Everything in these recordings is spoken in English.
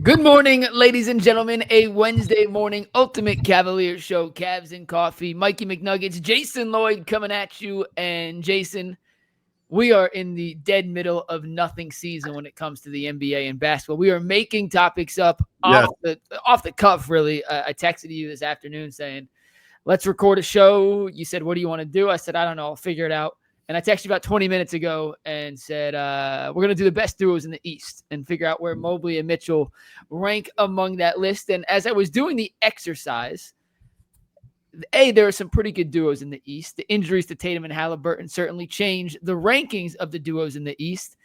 Good morning, ladies and gentlemen. A Wednesday morning Ultimate Cavaliers show. Cavs and coffee. Mikey McNuggets, Jason Lloyd coming at you. And Jason, we are in the dead middle of nothing season when it comes to the NBA and basketball. We are making topics up off the cuff, really. I texted you this afternoon saying, let's record a show. You said, what do you want to do? I said, I don't know. I'll figure it out. And I texted you about 20 minutes ago and said, we're going to do the best duos in the East and figure out where Mobley and Mitchell rank among that list. And as I was doing the exercise, there are some pretty good duos in the East. The injuries to Tatum and Halliburton certainly changed the rankings of the duos in the East.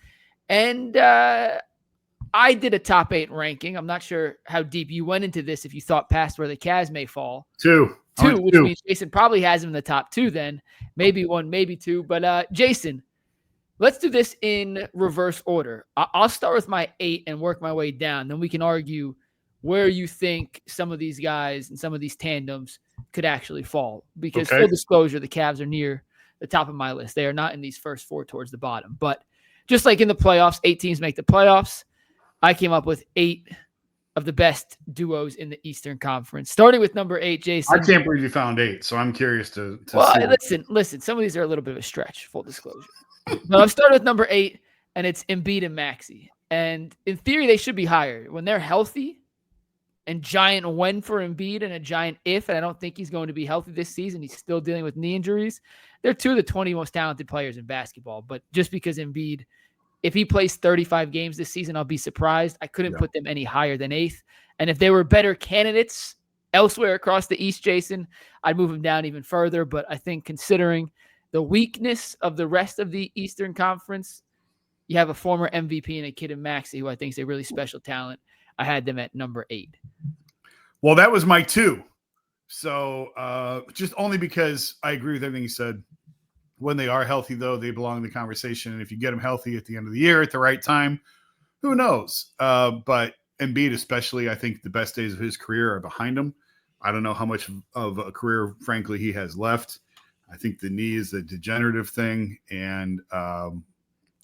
And I did a top 8 ranking. I'm not sure how deep you went into this if you thought past where the Cavs may fall. Two, which means Jason probably has him in the top 2 then. Maybe 1, maybe 2. But Jason, let's do this in reverse order. I'll start with my 8 and work my way down. Then we can argue where you think some of these guys and some of these tandems could actually fall. Because full disclosure, the Cavs are near the top of my list. They are not in these first 4 towards the bottom. But just like in the playoffs, 8 teams make the playoffs. I came up with 8 of the best duos in the Eastern Conference. Starting with number 8, Jason. I can't believe you found 8, so I'm curious to see. Listen. Some of these are a little bit of a stretch, full disclosure. But I'm starting with number 8, and it's Embiid and Maxey. And in theory, they should be higher. When they're healthy, and giant when for Embiid and a giant if, and I don't think he's going to be healthy this season. He's still dealing with knee injuries. They're 2 of the 20 most talented players in basketball. But just because Embiid, if he plays 35 games this season, I'll be surprised. I couldn't put them any higher than 8th. And if they were better candidates elsewhere across the East, Jason, I'd move them down even further. But I think considering the weakness of the rest of the Eastern Conference, you have a former MVP and a kid in Maxey, who I think is a really special talent. I had them at number 8. Well, that was my 2. So just only because I agree with everything you said. When they are healthy, though, they belong in the conversation. And if you get them healthy at the end of the year at the right time, who knows? But Embiid especially, I think the best days of his career are behind him. I don't know how much of a career, frankly, he has left. I think the knee is a degenerative thing. And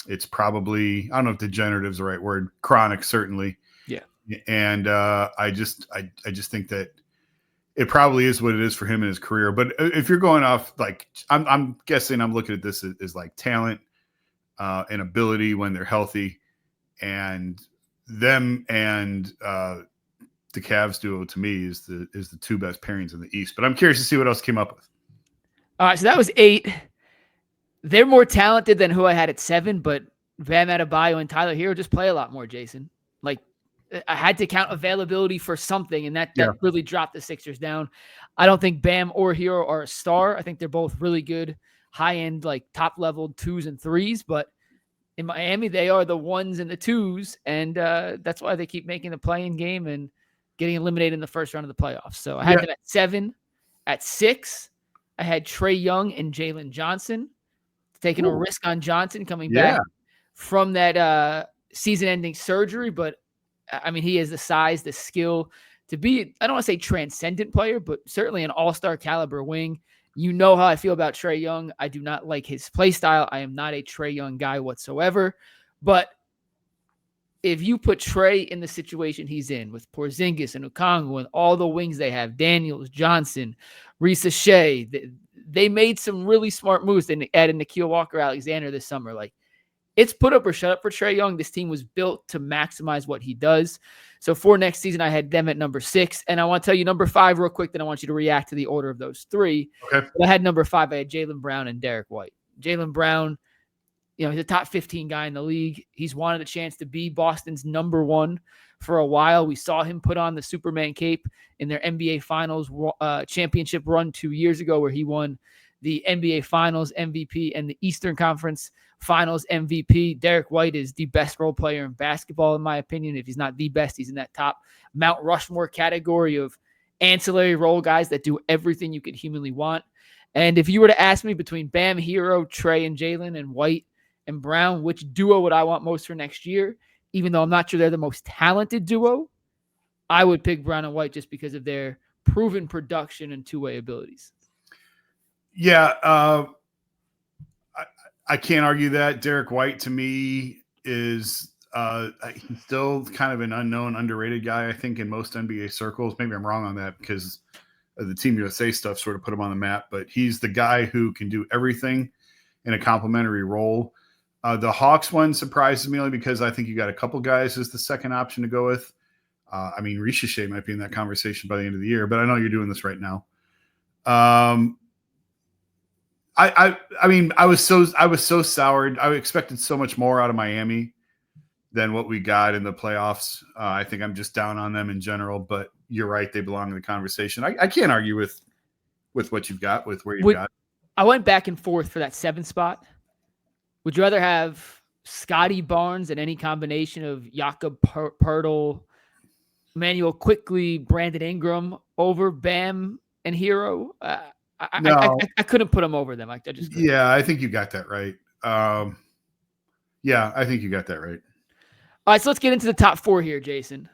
it's probably, I don't know if degenerative is the right word, chronic, certainly. Yeah. And I just think that it probably is what it is for him in his career. But if you're going off, like, I'm guessing I'm looking at this as like talent and ability when they're healthy, and them and the Cavs duo to me is the 2 best pairings in the East. But I'm curious to see what else came up with. All right, so that was 8. They're more talented than who I had at 7, but Bam Adebayo and Tyler Herro just play a lot more, Jason. Like, I had to count availability for something, and that really dropped the Sixers down. I don't think Bam or Herro are a star. I think they're both really good, high-end, like top-level 2s and 3s, but in Miami, they are the 1s and the 2s, and that's why they keep making the play-in game and getting eliminated in the first round of the playoffs. So I had them at 7. At 6, I had Trae Young and Jalen Johnson, taking a risk on Johnson coming back from that season-ending surgery, but I mean, he has the size, the skill to be, I don't want to say transcendent player, but certainly an all-star caliber wing. You know how I feel about Trae Young. I do not like his play style. I am not a Trae Young guy whatsoever. But if you put Trae in the situation he's in with Porzingis and Okongwu and all the wings they have, Daniels, Johnson, Risa Shea, they made some really smart moves. They added Nikhil Walker-Alexander this summer. Like, it's put up or shut up for Trae Young. This team was built to maximize what he does. So for next season, I had them at number 6. And I want to tell you number 5 real quick, then I want you to react to the order of those 3. Okay. But I had number 5. I had Jaylen Brown and Derrick White. Jaylen Brown, he's a top 15 guy in the league. He's wanted a chance to be Boston's number 1 for a while. We saw him put on the Superman cape in their NBA Finals championship run 2 years ago, where he won the NBA Finals MVP and the Eastern Conference Finals MVP. Derrick White is the best role player in basketball, in my opinion. If he's not the best, he's in that top Mount Rushmore category of ancillary role guys that do everything you could humanly want. And if you were to ask me between Bam, Herro, Trae, and Jalen, and White and Brown, which duo would I want most for next year, even though I'm not sure they're the most talented duo, I would pick Brown and White just because of their proven production and two-way abilities. Yeah, I can't argue that. Derrick White, to me, is He's still kind of an unknown, underrated guy, I think, in most NBA circles. Maybe I'm wrong on that because the Team USA stuff sort of put him on the map, but he's the guy who can do everything in a complementary role. The Hawks one surprises me only because I think you got a couple guys as the second option to go with. I mean, Ricochet might be in that conversation by the end of the year, but I know you're doing this right now. I mean, I was so soured. I expected so much more out of Miami than what we got in the playoffs. I think I'm just down on them in general, but you're right. They belong in the conversation. I can't argue with what you've got, with where you've got. I went back and forth for that 7th spot. Would you rather have Scotty Barnes and any combination of Jakob Poeltl, Emmanuel Quickly, Brandon Ingram over Bam and Herro? I couldn't put them over them. I just couldn't. Yeah, I think you got that right. Yeah, I think you got that right. All right, so let's get into the top 4 here, Jason.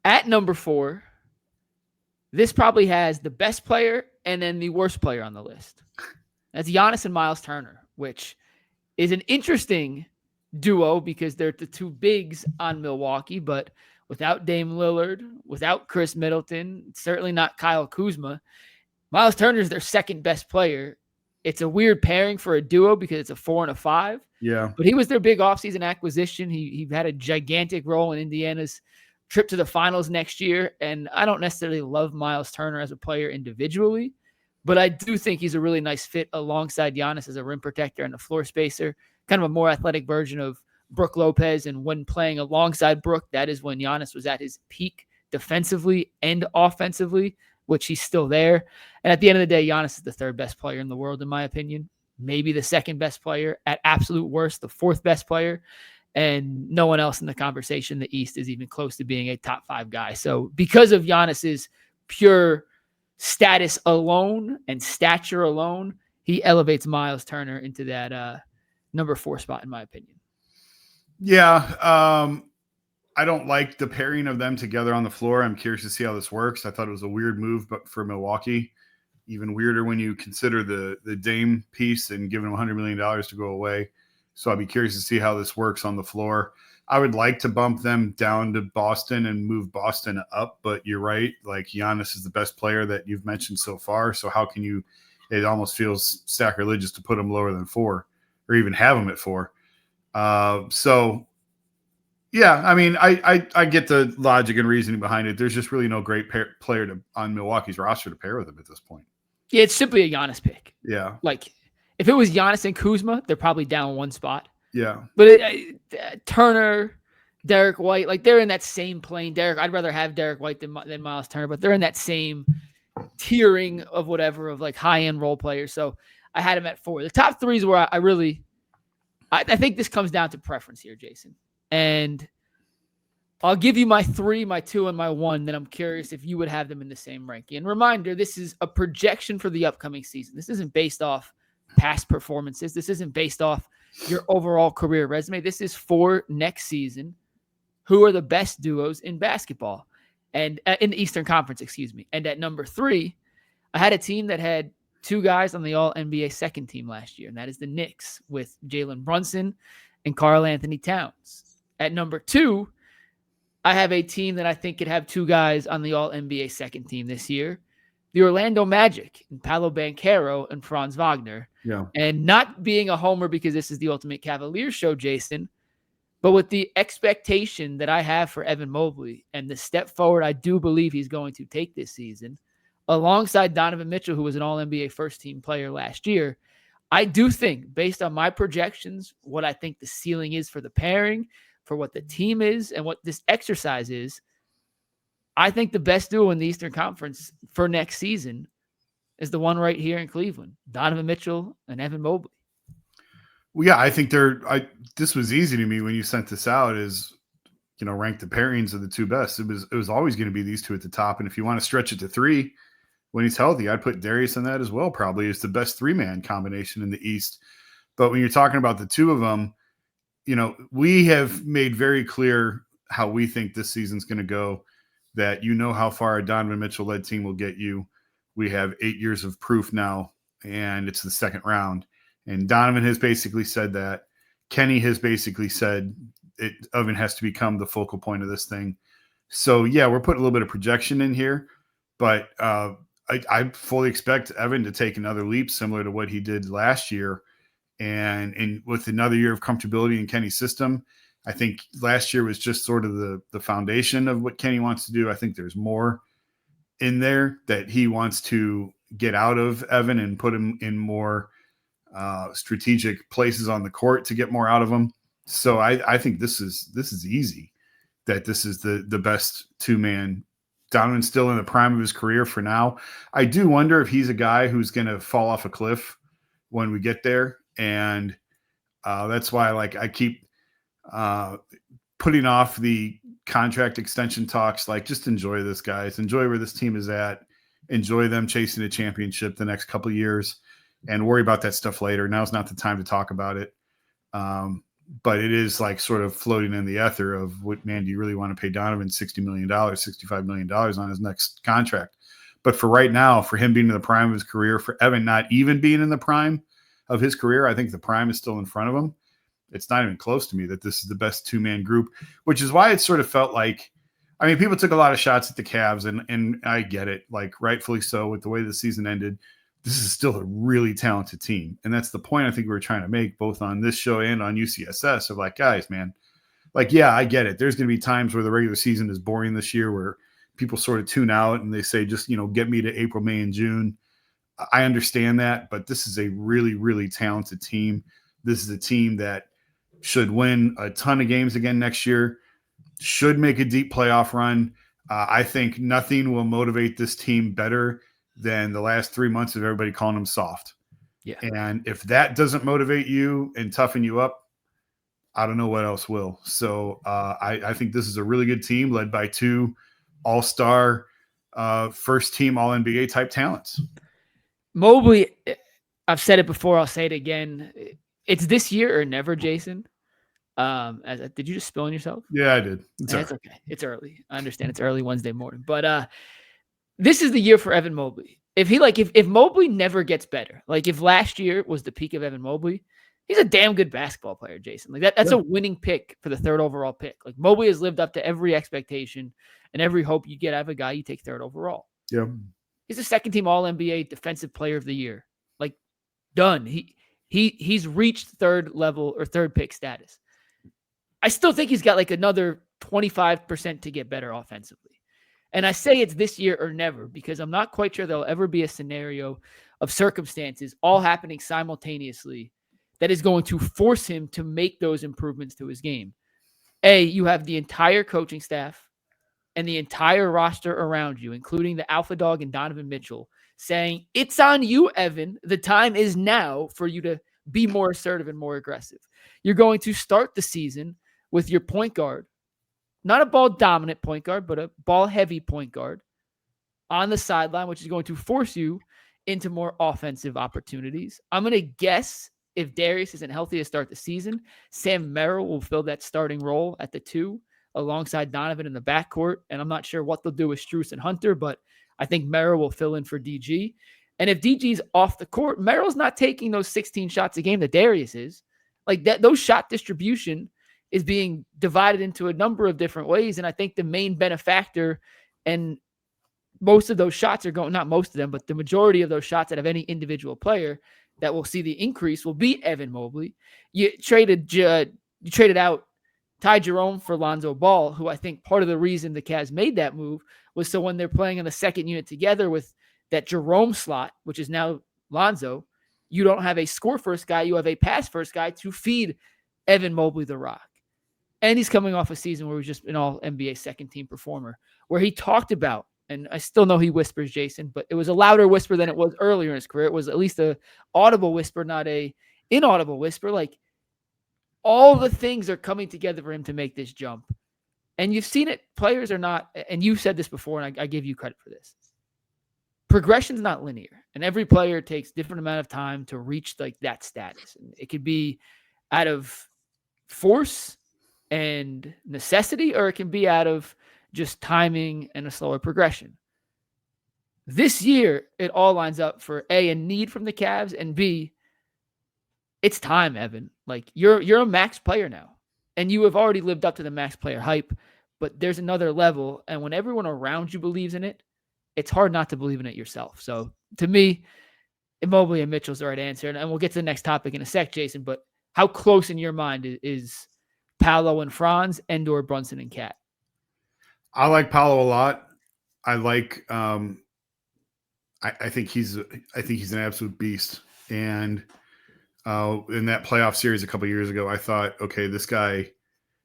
At number 4, this probably has the best player and then the worst player on the list. That's Giannis and Myles Turner, which is an interesting duo because they're the 2 bigs on Milwaukee, but without Dame Lillard, without Chris Middleton, certainly not Kyle Kuzma, Myles Turner is their second best player. It's a weird pairing for a duo because it's a 4 and a 5. Yeah. But he was their big offseason acquisition. He had a gigantic role in Indiana's trip to the finals next year. And I don't necessarily love Myles Turner as a player individually, but I do think he's a really nice fit alongside Giannis as a rim protector and a floor spacer, kind of a more athletic version of Brook Lopez. And when playing alongside Brook, that is when Giannis was at his peak defensively and offensively, which he's still there. And at the end of the day, Giannis is the 3rd best player in the world, in my opinion. Maybe the 2nd best player, at absolute worst, the 4th best player. And no one else in the conversation in the East is even close to being a top 5 guy. So because of Giannis's pure status alone and stature alone, he elevates Myles Turner into that number 4 spot, in my opinion. Yeah. I don't like the pairing of them together on the floor. I'm curious to see how this works. I thought it was a weird move, but for Milwaukee, even weirder when you consider the Dame piece and giving him $100 million to go away. So I'd be curious to see how this works on the floor. I would like to bump them down to Boston and move Boston up, but you're right. Like, Giannis is the best player that you've mentioned so far. So how can you, it almost feels sacrilegious to put him lower than 4 or even have him at 4. So yeah, I mean, I get the logic and reasoning behind it. There's just really no great player on Milwaukee's roster to pair with him at this point. Yeah, it's simply a Giannis pick. Yeah. Like, if it was Giannis and Kuzma, they're probably down 1 spot. Yeah. But Turner, Derrick White, like, they're in that same plane. I'd rather have Derrick White than Myles Turner, but they're in that same tiering of whatever, of like high-end role players. So I had him at 4. The top 3 is where I think this comes down to preference here, Jason. And I'll give you my 3, my 2, and my 1. Then I'm curious if you would have them in the same ranking. And reminder, this is a projection for the upcoming season. This isn't based off past performances. This isn't based off your overall career resume. This is for next season. Who are the best duos in basketball and in the Eastern Conference, excuse me. And at number 3, I had a team that had 2 guys on the All-NBA second team last year, and that is the Knicks with Jalen Brunson and karl-Anthony Towns. At number 2, I have a team that I think could have 2 guys on the All-NBA second team this year. The Orlando Magic and Paolo Banchero and Franz Wagner. Yeah. And not being a homer because this is the Ultimate Cavaliers show, Jason, but with the expectation that I have for Evan Mobley and the step forward I do believe he's going to take this season, alongside Donovan Mitchell, who was an All-NBA first-team player last year, I do think, based on my projections, what I think the ceiling is for the pairing, for what the team is, and what this exercise is, I think the best duo in the Eastern Conference for next season is the one right here in Cleveland, Donovan Mitchell and Evan Mobley. Well, yeah, I think this was easy to me when you sent this out, is, rank the pairings of the 2 best. It was always going to be these 2 at the top. And if you want to stretch it to 3, when he's healthy, I'd put Darius in that as well. Probably is the best 3-man combination in the East. But when you're talking about the 2 of them, we have made very clear how we think this season's going to go, that how far a Donovan Mitchell-led team will get you. We have 8 years of proof now, and it's the second round. And Donovan has basically said that. Kenny has basically said Evan has to become the focal point of this thing. So yeah, we're putting a little bit of projection in here, but I fully expect Evan to take another leap similar to what he did last year. And with another year of comfortability in Kenny's system, I think last year was just sort of the foundation of what Kenny wants to do. I think there's more in there that he wants to get out of Evan and put him in more strategic places on the court to get more out of him. So I think this is easy, that this is the best two-man. Donovan's still in the prime of his career for now. I do wonder if he's a guy who's going to fall off a cliff when we get there. And that's why I keep putting off the contract extension talks. Like, just enjoy this, guys. Enjoy where this team is at. Enjoy them chasing a championship the next couple of years, and worry about that stuff later. Now's not the time to talk about it. But it is like sort of floating in the ether of, what, man, do you really want to pay Donovan $60 million, $65 million on his next contract? But for right now, for him being in the prime of his career, for Evan not even being in the prime of his career, I think the prime is still in front of him. It's not even close to me that this is the best two-man group, which is why it sort of felt like, I mean, people took a lot of shots at the Cavs, and I get it, like, rightfully so, with the way the season ended. This is still a really talented team. And that's the point I think we were trying to make, both on this show and on UCSS, of like, guys, man, like, yeah, I get it. There's going to be times where the regular season is boring this year, where people sort of tune out and they say, just, get me to April, May, and June. I understand that, but this is a really, really talented team. This is a team that should win a ton of games again next year, should make a deep playoff run. I think nothing will motivate this team better than the last 3 months of everybody calling them soft. Yeah. And if that doesn't motivate you and toughen you up, I don't know what else will. So I think this is a really good team led by two all-star, first-team All-NBA type talents. Mobley, I've said it before, I'll say it again. It's this year or never, Jason. Did you just spill on yourself? Yeah, I did. It's okay. It's early. I understand it's early Wednesday morning. But this is the year for Evan Mobley. If Mobley never gets better, like if last year was the peak of Evan Mobley, he's a damn good basketball player, Jason. Like that's a winning pick for the third overall pick. Like Mobley has lived up to every expectation and every hope you get out of a guy you take third overall. Yeah. He's a second team All-NBA defensive player of the year. Like, done. He's reached third level or third pick status. I still think he's got like another 25% to get better offensively. And I say it's this year or never, because I'm not quite sure there'll ever be a scenario of circumstances all happening simultaneously that is going to force him to make those improvements to his game. You have the entire coaching staff and the entire roster around you, including the alpha dog and Donovan Mitchell, saying, it's on you, Evan. The time is now for you to be more assertive and more aggressive. You're going to start the season with your point guard, not a ball-dominant point guard, but a ball-heavy point guard on the sideline, which is going to force you into more offensive opportunities. I'm going to guess if Darius isn't healthy to start the season, Sam Merrill will fill that starting role at the 2 alongside Donovan in the backcourt. And I'm not sure what they'll do with Strus and Hunter, but I think Merrill will fill in for DG. And if DG's off the court, Merrill's not taking those 16 shots a game that Darius is. Like that, those shot distribution is being divided into a number of different ways. And I think the main benefactor, and most of those shots are going, not most of them, but the majority of those shots out of any individual player that will see the increase will be Evan Mobley. You traded out Ty Jerome for Lonzo Ball, who I think part of the reason the Cavs made that move was so when they're playing in the second unit together with that Jerome slot, which is now Lonzo, you don't have a score first guy, you have a pass first guy to feed Evan Mobley the rock. And he's coming off a season where he's just an All-NBA second team performer, where he talked about, and I still know he whispers, Jason, but it was a louder whisper than it was earlier in his career. It was at least a audible whisper, not a inaudible whisper. Like, all the things are coming together for him to make this jump. And you've seen it. Players are not, and you've said this before, and I give you credit for this. Progression's not linear, and every player takes different amount of time to reach like that status. And it could be out of force and necessity, or it can be out of just timing and a slower progression. This year, it all lines up for A, a need from the Cavs, and B, it's time, Evan. Like you're a max player now. and you have already lived up to the max player hype, but there's another level. And when everyone around you believes in it, it's hard not to believe in it yourself. So to me, Mobley and Mitchell's the right answer. And we'll get to the next topic in a sec, Jason, but how close in your mind is Paolo and Franz and/or Brunson and Cat? I like Paolo a lot. I like, I think he's an absolute beast. And in that playoff series a couple of years ago, I thought, okay, this guy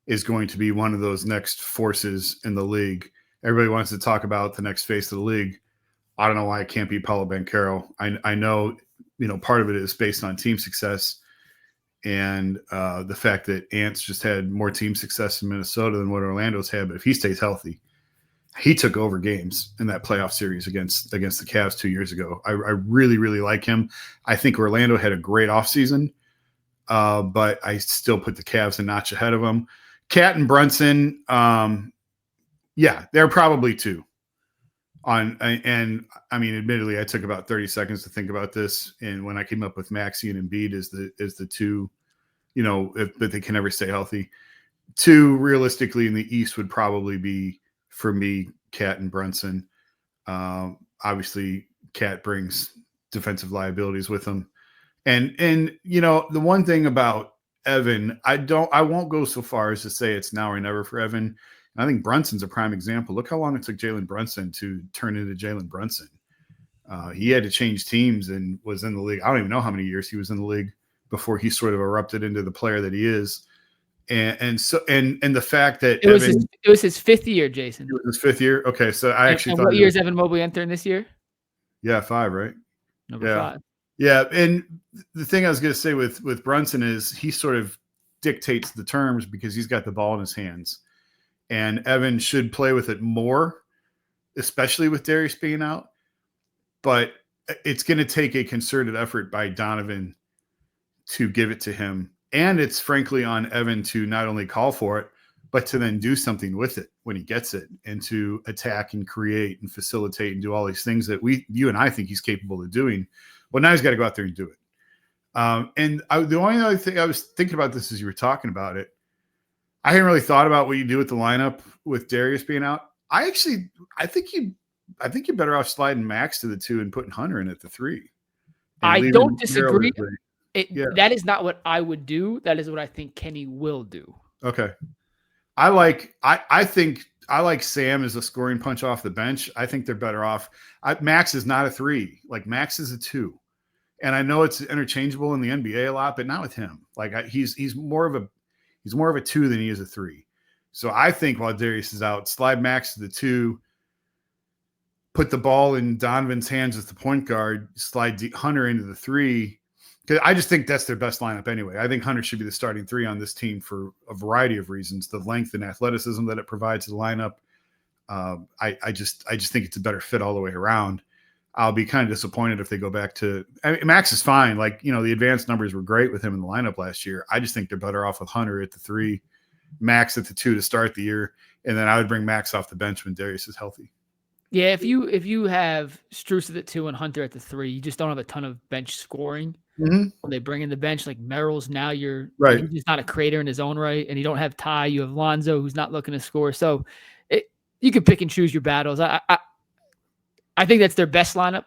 is going to be one of those next forces in the league. Everybody wants to talk about the next face of the league. I don't know why it can't be Paolo Banchero. I know, part of it is based on team success and the fact that Ants just had more team success in Minnesota than what Orlando's had. But if he stays healthy, he took over games in that playoff series against the Cavs 2 years ago. I really, really like him. I think Orlando had a great offseason, but I still put the Cavs a notch ahead of them. Cat and Brunson, they're probably two. Admittedly, I took about 30 seconds to think about this, and when I came up with Maxey and Embiid as the two, if they can never stay healthy, two realistically in the East would probably be, for me, Cat and Brunson. Obviously, Cat brings defensive liabilities with him, and the one thing about Evan, I won't go so far as to say it's now or never for Evan. I think Brunson's a prime example. Look how long it took Jalen Brunson to turn into Jalen Brunson. He had to change teams and was in the league. I don't even know how many years he was in the league before he sort of erupted into the player that he is. And the fact that it was his fifth year, Jason. It was his fifth year. Okay, so I actually thought. What year is Evan Mobley entering this year? Yeah, 5, right? Number 5. Yeah, and the thing I was going to say with Brunson is he sort of dictates the terms because he's got the ball in his hands, and Evan should play with it more, especially with Darius being out. But it's going to take a concerted effort by Donovan to give it to him. And it's frankly on Evan to not only call for it, but to then do something with it when he gets it and to attack and create and facilitate and do all these things that you and I think he's capable of doing. Well, now he's got to go out there and do it. The only other thing I was thinking about this as you were talking about it, I hadn't really thought about what you do with the lineup with Darius being out. I think you're better off sliding Max to the 2 and putting Hunter in at the 3. I don't disagree. That is not what I would do. That is what I think Kenny will do. Okay. I think I like Sam as a scoring punch off the bench. I think they're better off. Max is not a 3. Like Max is a 2. And I know it's interchangeable in the NBA a lot, but not with him. Like he's more of a 2 than he is a 3. So I think while Darius is out, slide Max to the 2, put the ball in Donovan's hands as the point guard, slide Hunter into the 3. Because I just think that's their best lineup anyway. I think Hunter should be the starting 3 on this team for a variety of reasons. The length and athleticism that it provides to the lineup. I just think it's a better fit all the way around. I'll be kind of disappointed if they go back to Max is fine. Like, the advanced numbers were great with him in the lineup last year. I just think they're better off with Hunter at the 3, Max at the 2 to start the year. And then I would bring Max off the bench when Darius is healthy. Yeah, if you have Strus at the 2 and Hunter at the 3, you just don't have a ton of bench scoring. Mm-hmm. When they bring in the bench like Merrill's, now you're right. He's not a creator in his own right, and you don't have Ty. You have Lonzo, who's not looking to score. So you can pick and choose your battles. I think that's their best lineup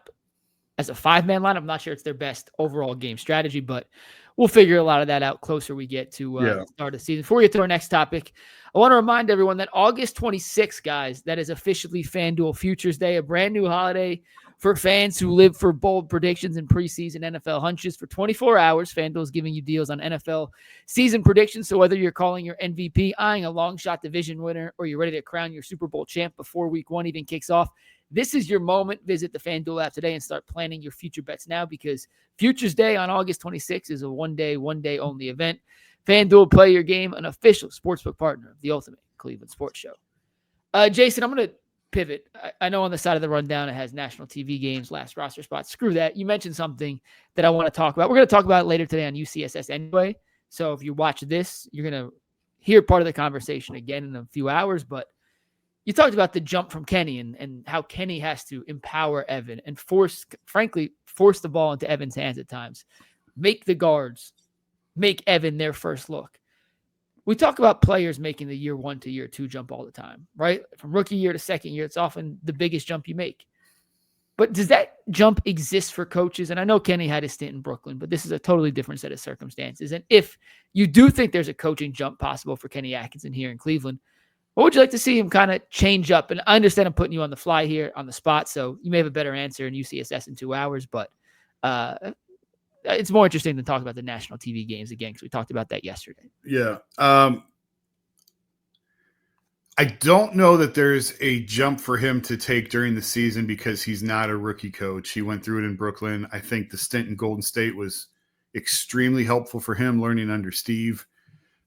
as a 5-man lineup. I'm not sure it's their best overall game strategy, but we'll figure a lot of that out closer we get to the start of the season. Before we get to our next topic, I want to remind everyone that August 26th, guys, that is officially FanDuel Futures Day, a brand new holiday for fans who live for bold predictions and preseason NFL hunches. For 24 hours, FanDuel is giving you deals on NFL season predictions. So whether you're calling your MVP, eyeing a long shot division winner, or you're ready to crown your Super Bowl champ before week 1 even kicks off, this is your moment. Visit the FanDuel app today and start planning your future bets now, because Futures Day on August 26th is a one day only event. FanDuel, play your game, an official sportsbook partner of the Ultimate Cleveland Sports Show. Jason, I'm going to pivot. I know on the side of the rundown it has national TV games, last roster spots. Screw that. You mentioned something that I want to talk about. We're going to talk about it later today on UCSS anyway. So if you watch this, you're going to hear part of the conversation again in a few hours. But you talked about the jump from Kenny and how Kenny has to empower Evan and force the ball into Evan's hands at times. Make the guards make Evan their first look. we talk about players making the year 1 to year 2 jump all the time, right? From rookie year to second year, it's often the biggest jump you make. But does that jump exist for coaches? And I know Kenny had his stint in Brooklyn, but this is a totally different set of circumstances. And if you do think there's a coaching jump possible for Kenny Atkinson here in Cleveland, what would you like to see him kind of change up? And I understand I'm putting you on the fly here on the spot, so you may have a better answer in UCSS in 2 hours, but it's more interesting than talking about the national TV games again, because we talked about that yesterday. Yeah. I don't know that there's a jump for him to take during the season because he's not a rookie coach. He went through it in Brooklyn. I think the stint in Golden State was extremely helpful for him, learning under Steve,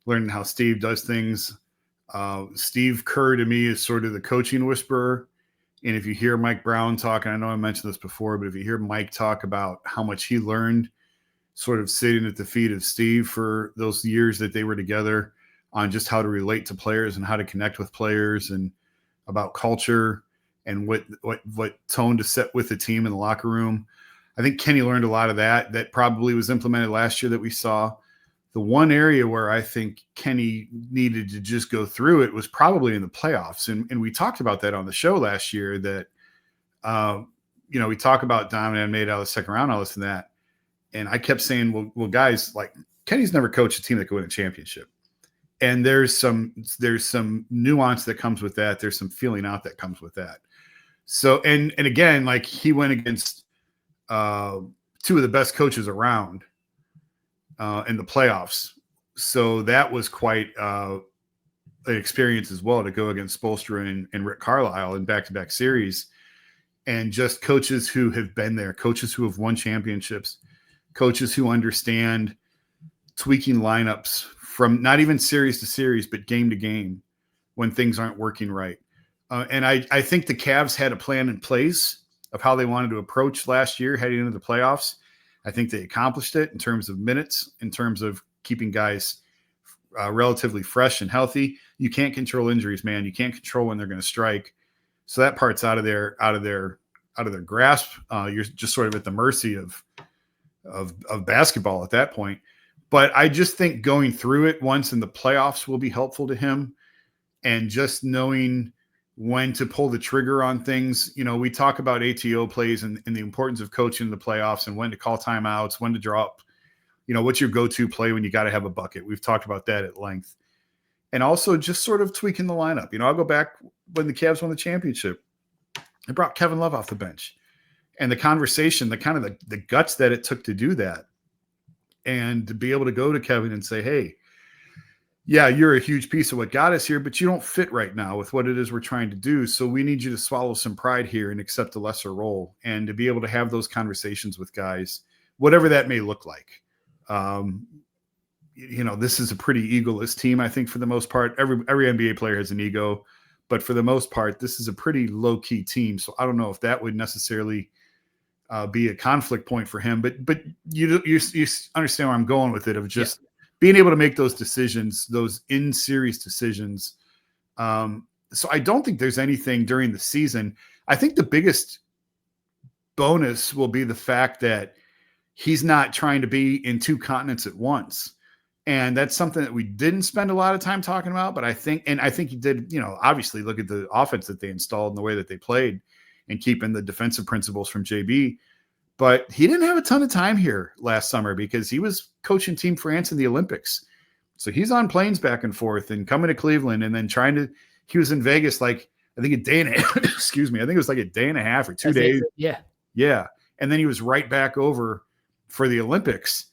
learning how Steve does things. Steve Kerr, to me, is sort of the coaching whisperer. And if you hear Mike Brown talk, and I know I mentioned this before, but if you hear Mike talk about how much he learned sort of sitting at the feet of Steve for those years that they were together on just how to relate to players and how to connect with players and about culture and what tone to set with the team in the locker room. I think Kenny learned a lot of that probably was implemented last year that we saw. The one area where I think Kenny needed to just go through it was probably in the playoffs. And we talked about that on the show last year that, we talk about Donovan made out of the second round, all this and that. And I kept saying, well, guys, like Kenny's never coached a team that could win a championship. And there's some nuance that comes with that. There's some feeling out that comes with that. So, and again, like he went against 2 of the best coaches around in the playoffs. So that was quite an experience as well to go against Spoelstra and Rick Carlisle in back-to-back series. And just coaches who have been there, coaches who have won championships, coaches who understand tweaking lineups from not even series to series, but game to game when things aren't working right. And I think the Cavs had a plan in place of how they wanted to approach last year heading into the playoffs. I think they accomplished it in terms of minutes, in terms of keeping guys relatively fresh and healthy. You can't control injuries, man. You can't control when they're going to strike. So that part's out of their grasp. You're just sort of at the mercy of basketball at that point. But I just think going through it once in the playoffs will be helpful to him, and just knowing when to pull the trigger on things. We talk about ATO plays and the importance of coaching in the playoffs and when to call timeouts, when to draw up, what's your go-to play when you got to have a bucket. We've talked about that at length. And also just sort of tweaking the lineup. I'll go back when the Cavs won the championship. They brought Kevin Love off the bench. And the conversation, the guts that it took to do that. And to be able to go to Kevin and say, hey, yeah, you're a huge piece of what got us here, but you don't fit right now with what it is we're trying to do. So we need you to swallow some pride here and accept a lesser role. And to be able to have those conversations with guys, whatever that may look like. This is a pretty egoless team, I think, for the most part. Every NBA player has an ego, but for the most part, this is a pretty low-key team. So I don't know if that would necessarily be a conflict point for him, but you understand where I'm going with it, of just being able to make those decisions, those in-series decisions. So I don't think there's anything during the season. I think the biggest bonus will be the fact that he's not trying to be in 2 continents at once. And that's something that we didn't spend a lot of time talking about, but I think he did, obviously look at the offense that they installed and the way that they played and keeping the defensive principles from JB. But he didn't have a ton of time here last summer because he was coaching Team France in the Olympics. So he's on planes back and forth and coming to Cleveland and then he was in Vegas like, I think a day and a half, excuse me. I think it was like a day and a half or 2 days. Yeah. Yeah. And then he was right back over for the Olympics,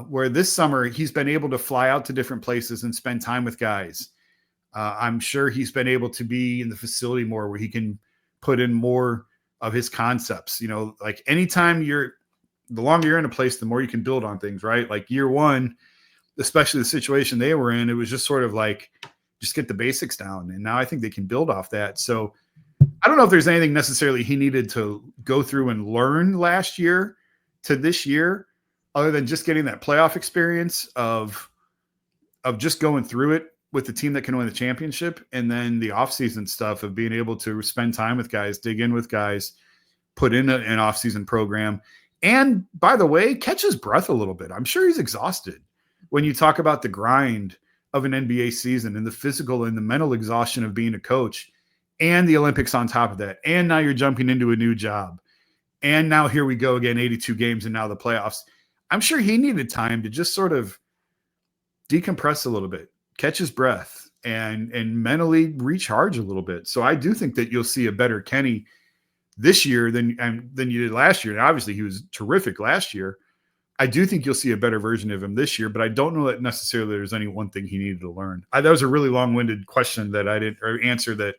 where this summer he's been able to fly out to different places and spend time with guys. I'm sure he's been able to be in the facility more where he can put in more of his concepts. Like anytime the longer you're in a place, the more you can build on things, right? Like year one, especially the situation they were in, it was just sort of like, just get the basics down. And now I think they can build off that. So I don't know if there's anything necessarily he needed to go through and learn last year to this year, other than just getting that playoff experience of just going through it with the team that can win the championship, and then the offseason stuff of being able to spend time with guys, dig in with guys, put in an offseason program. And by the way, catch his breath a little bit. I'm sure he's exhausted when you talk about the grind of an NBA season and the physical and the mental exhaustion of being a coach and the Olympics on top of that. And now you're jumping into a new job. And now here we go again, 82 games and now the playoffs. I'm sure he needed time to just sort of decompress a little bit, catch his breath, and mentally recharge a little bit. So I do think that you'll see a better Kenny this year than you did last year. And obviously he was terrific last year. I do think you'll see a better version of him this year, but I don't know that necessarily there's any one thing he needed to learn. That was a really long-winded question that answer that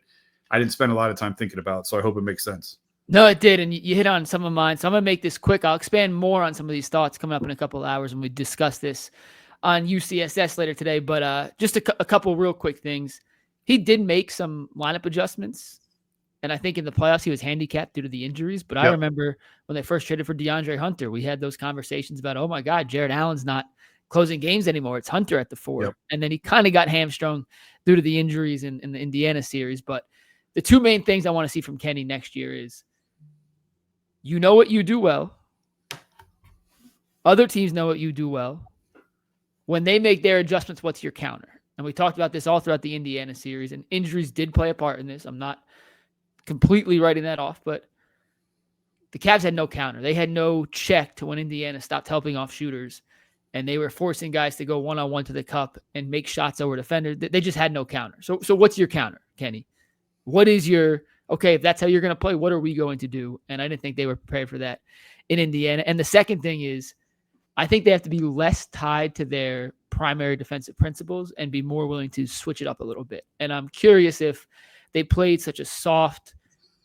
I didn't spend a lot of time thinking about. So I hope it makes sense. No, it did. And you hit on some of mine. So I'm going to make this quick. I'll expand more on some of these thoughts coming up in a couple of hours when we discuss this on UCSS later today. But just a couple real quick things. He did make some lineup adjustments. And I think in the playoffs, he was handicapped due to the injuries. But I remember when they first traded for DeAndre Hunter, we had those conversations about, oh my God, Jared Allen's not closing games anymore. It's Hunter at the 4. And then he kind of got hamstrung due to the injuries in the Indiana series. But the two main things I want to see from Kenny next year is, you know what you do well. Other teams know what you do well. When they make their adjustments, what's your counter? And we talked about this all throughout the Indiana series, and injuries did play a part in this. I'm not completely writing that off, but the Cavs had no counter. They had no check to when Indiana stopped helping off shooters, and they were forcing guys to go one-on-one to the cup and make shots over defenders. They just had no counter. So what's your counter, Kenny? What is your, okay, if that's how you're going to play, what are we going to do? And I didn't think they were prepared for that in Indiana. And the second thing is, I think they have to be less tied to their primary defensive principles and be more willing to switch it up a little bit. And I'm curious if they played such a soft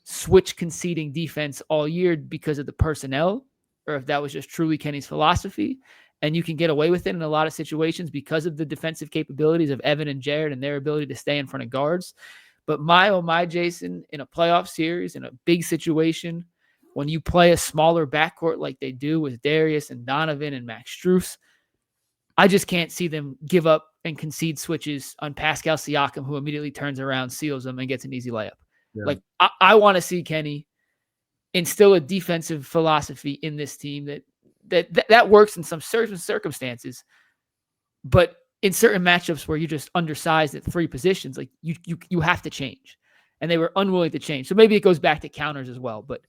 switch conceding defense all year because of the personnel, or if that was just truly Kenny's philosophy. And you can get away with it in a lot of situations because of the defensive capabilities of Evan and Jared and their ability to stay in front of guards. But my Jason, in a playoff series, in a big situation, when you play a smaller backcourt like they do with Darius and Donovan and Max Strus, I just can't see them give up and concede switches on Pascal Siakam, who immediately turns around, seals them, and gets an easy layup. Yeah. Like, I want to see Kenny instill a defensive philosophy in this team that works in some certain circumstances, but in certain matchups where you're just undersized at 3 positions, like you have to change. And they were unwilling to change. So maybe it goes back to counters as well, but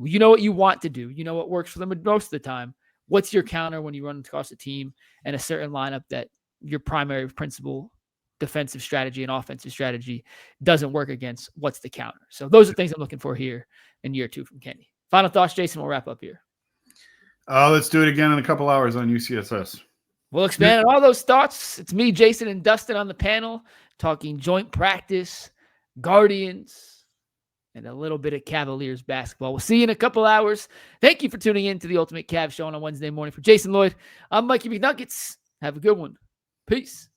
you know what you want to do. You know what works for them most of the time. What's your counter when you run across a team and a certain lineup that your primary principal defensive strategy and offensive strategy doesn't work against? What's the counter? So those are things I'm looking for here in year 2 from Kenny. Final thoughts, Jason, we'll wrap up here. Let's do it again in a couple hours on UCSS. We'll expand on all those thoughts. It's me, Jason, and Dustin on the panel talking joint practice, Guardians, and a little bit of Cavaliers basketball. We'll see you in a couple hours. Thank you for tuning in to the Ultimate Cavs Show on a Wednesday morning. For Jason Lloyd, I'm Mikey McNuggets. Have a good one. Peace.